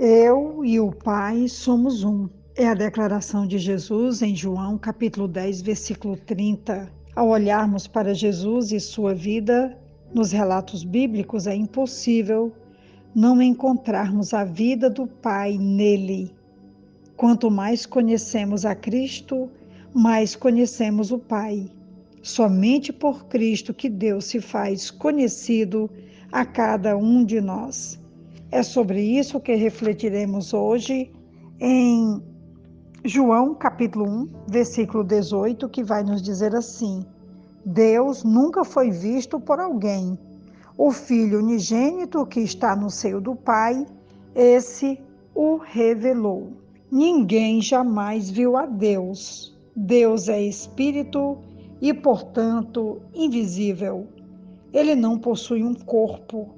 Eu e o Pai somos um. É a declaração de Jesus em João, capítulo 10, versículo 30. Ao olharmos para Jesus e sua vida nos relatos bíblicos, é impossível não encontrarmos a vida do Pai nele. Quanto mais conhecemos a Cristo, mais conhecemos o Pai. Somente por Cristo que Deus se faz conhecido a cada um de nós. É sobre isso que refletiremos hoje em João, capítulo 1, versículo 18, que vai nos dizer assim: Deus nunca foi visto por alguém. O Filho unigênito que está no seio do Pai, esse o revelou. Ninguém jamais viu a Deus. Deus é espírito e, portanto, invisível. Ele não possui um corpo,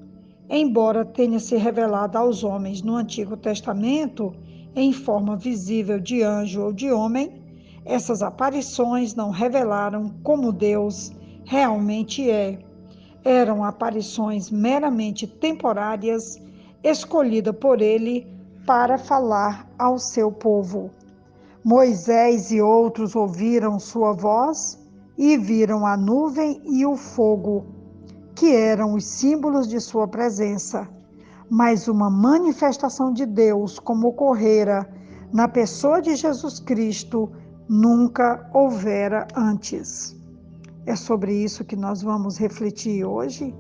embora tenha se revelado aos homens no Antigo Testamento em forma visível de anjo ou de homem. Essas aparições não revelaram como Deus realmente é. Eram aparições meramente temporárias, escolhidas por ele para falar ao seu povo. Moisés e outros ouviram sua voz e viram a nuvem e o fogo, que eram os símbolos de sua presença. Mas uma manifestação de Deus, como ocorrera na pessoa de Jesus Cristo, nunca houvera antes. É sobre isso que nós vamos refletir hoje,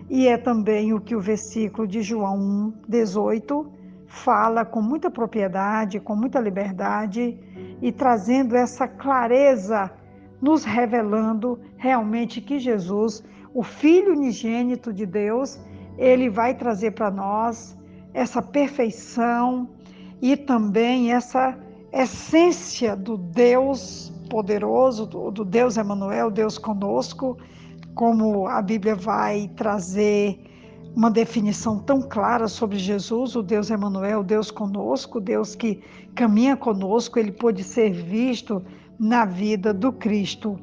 e é também o que o versículo de João 1:18 fala com muita propriedade, com muita liberdade, e trazendo essa clareza, nos revelando realmente que Jesus, o Filho unigênito de Deus, ele vai trazer para nós essa perfeição e também essa essência do Deus poderoso, do Deus Emanuel, Deus conosco, como a Bíblia vai trazer uma definição tão clara sobre Jesus, o Deus Emanuel, Deus conosco, Deus que caminha conosco, ele pôde ser visto na vida do Cristo.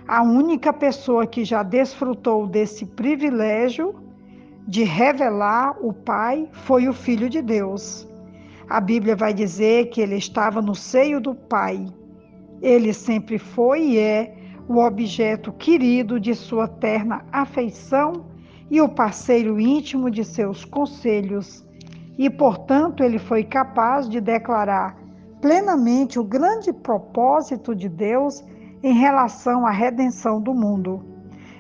A única pessoa que já desfrutou desse privilégio de revelar o Pai foi o Filho de Deus. A Bíblia vai dizer que ele estava no seio do Pai. Ele sempre foi e é o objeto querido de sua terna afeição e o parceiro íntimo de seus conselhos. E, portanto, ele foi capaz de declarar plenamente o grande propósito de Deus em relação à redenção do mundo.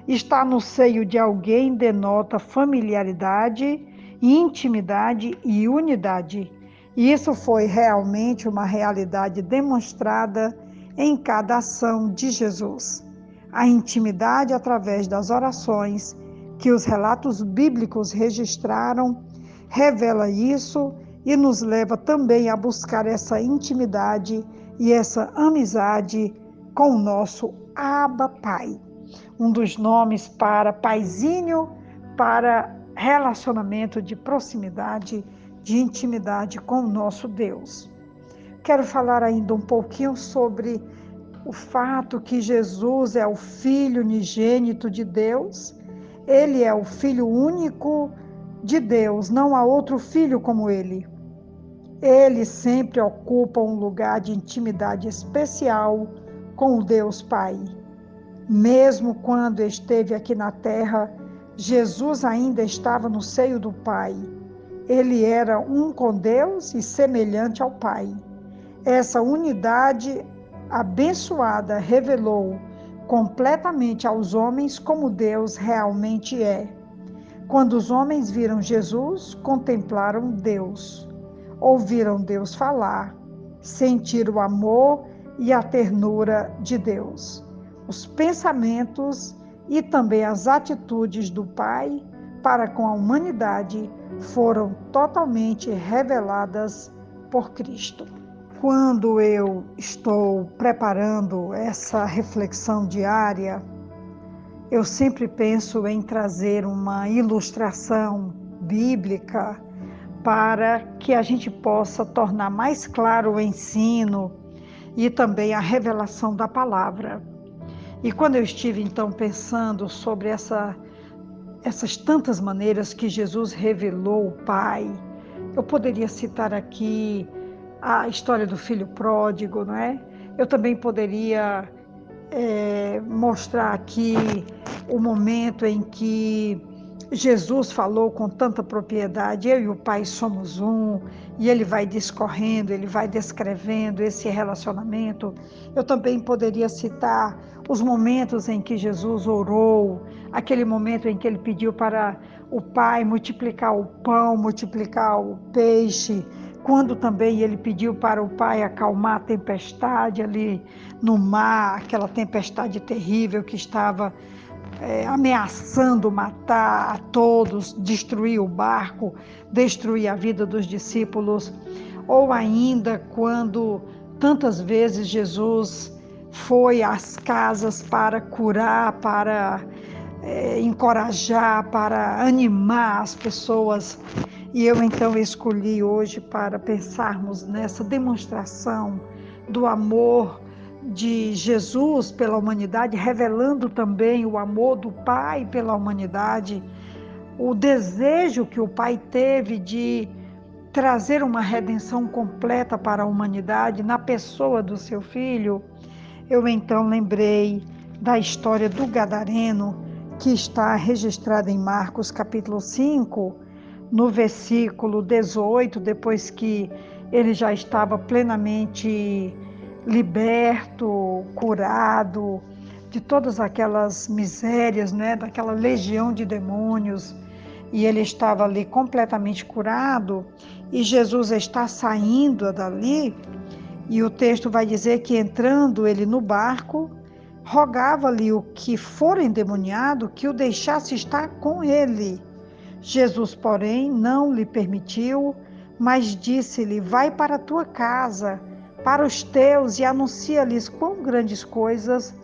Estar no seio de alguém denota familiaridade, intimidade e unidade. E isso foi realmente uma realidade demonstrada em cada ação de Jesus. A intimidade através das orações que os relatos bíblicos registraram revela isso e nos leva também a buscar essa intimidade e essa amizade com o nosso Abba Pai. Um dos nomes para paizinho, para relacionamento de proximidade, de intimidade com o nosso Deus. Quero falar ainda um pouquinho sobre o fato que Jesus é o Filho unigênito de Deus. Ele é o Filho único de Deus, não há outro filho como ele. Ele sempre ocupa um lugar de intimidade especial com o Deus Pai. Mesmo quando esteve aqui na terra, Jesus ainda estava no seio do Pai. Ele era um com Deus e semelhante ao Pai. Essa unidade abençoada revelou completamente aos homens como Deus realmente é. Quando os homens viram Jesus, contemplaram Deus, ouviram Deus falar, sentiram o amor e a ternura de Deus. Os pensamentos e também as atitudes do Pai para com a humanidade foram totalmente reveladas por Cristo. Quando eu estou preparando essa reflexão diária, eu sempre penso em trazer uma ilustração bíblica para que a gente possa tornar mais claro o ensino e também a revelação da palavra. E quando eu estive então pensando sobre essas tantas maneiras que Jesus revelou o Pai, Eu poderia citar aqui a história do filho pródigo, não é? Eu também poderia mostrar aqui o momento em que Jesus falou com tanta propriedade: eu e o Pai somos um, e ele vai discorrendo, ele vai descrevendo esse relacionamento. Eu também poderia citar os momentos em que Jesus orou, aquele momento em que ele pediu para o Pai multiplicar o pão, multiplicar o peixe, quando também ele pediu para o Pai acalmar a tempestade ali no mar, aquela tempestade terrível que estava ameaçando matar a todos, destruir o barco, destruir a vida dos discípulos, ou ainda quando tantas vezes Jesus foi às casas para curar, para encorajar, para animar as pessoas. E eu então escolhi hoje para pensarmos nessa demonstração do amor de Jesus pela humanidade, revelando também o amor do Pai pela humanidade, o desejo que o Pai teve de trazer uma redenção completa para a humanidade na pessoa do seu Filho. Eu então lembrei da história do Gadareno, que está registrada em Marcos capítulo 5, no versículo 18, depois que ele já estava plenamente liberto, curado de todas aquelas misérias, né, daquela legião de demônios, e ele estava ali completamente curado, e Jesus está saindo dali, e o texto vai dizer que entrando ele no barco, rogava-lhe o que for endemoniado que o deixasse estar com ele. Jesus, porém, não lhe permitiu, mas disse-lhe: vai para a tua casa, para os teus, e anuncia-lhes quão grandes coisas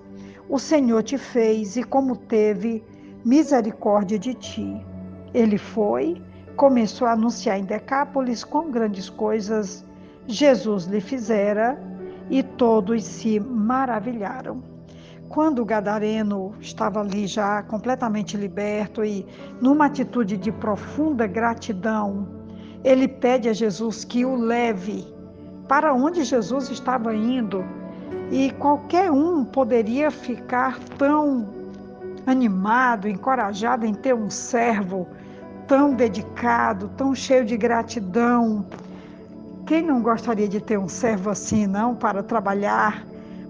o Senhor te fez e como teve misericórdia de ti. Ele foi, começou a anunciar em Decápolis quão grandes coisas Jesus lhe fizera, e todos se maravilharam. Quando o Gadareno estava ali já completamente liberto e numa atitude de profunda gratidão, ele pede a Jesus que o leve para onde Jesus estava indo, e qualquer um poderia ficar tão animado, encorajado em ter um servo tão dedicado, tão cheio de gratidão. Quem não gostaria de ter um servo assim, não, para trabalhar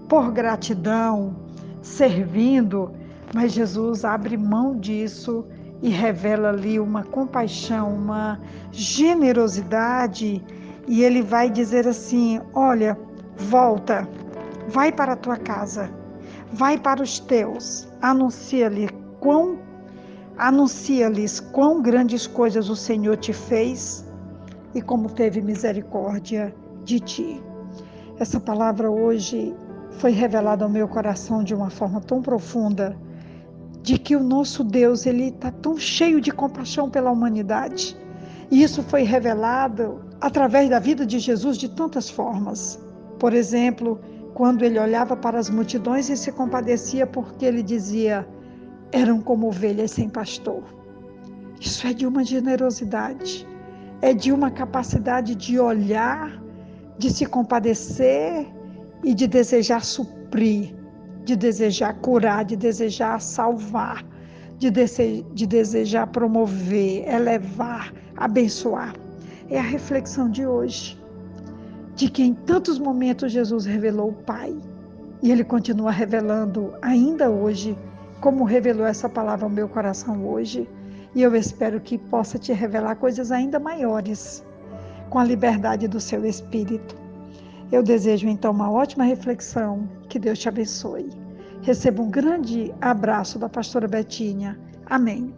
por gratidão, servindo? Mas Jesus abre mão disso e revela ali uma compaixão, uma generosidade, e ele vai dizer assim: olha, volta, vai para a tua casa, vai para os teus, anuncia-lhes quão grandes coisas o Senhor te fez e como teve misericórdia de ti. Essa palavra hoje foi revelada ao meu coração de uma forma tão profunda, de que o nosso Deus, ele está tão cheio de compaixão pela humanidade. E isso foi revelado através da vida de Jesus de tantas formas. Por exemplo, quando ele olhava para as multidões e se compadecia, porque ele dizia: eram como ovelhas sem pastor. Isso é de uma generosidade, é de uma capacidade de olhar, de se compadecer e de desejar suprir, de desejar curar, de desejar salvar, de desejar promover, elevar, abençoar. É a reflexão de hoje, de que em tantos momentos Jesus revelou o Pai, e Ele continua revelando ainda hoje, como revelou essa palavra ao meu coração hoje, e eu espero que possa te revelar coisas ainda maiores, com a liberdade do seu Espírito. Eu desejo então uma ótima reflexão, que Deus te abençoe. Receba um grande abraço da pastora Betinha. Amém.